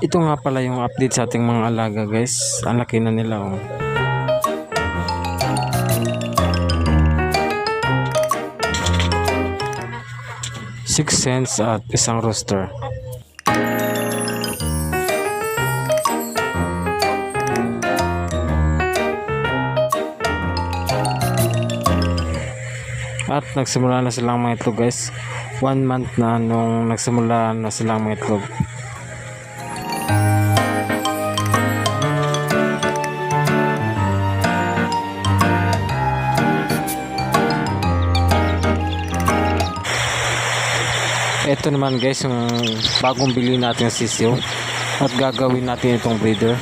Ito nga pala yung update sa ating mga alaga guys. Ang laki na nila oh. Six cents at isang rooster. At nagsimula na silang mga itlog guys. 1 month na nung nagsimula na silang mga itlog. Ito naman guys yung bagong bili natin sisiw at gagawin natin itong breeder.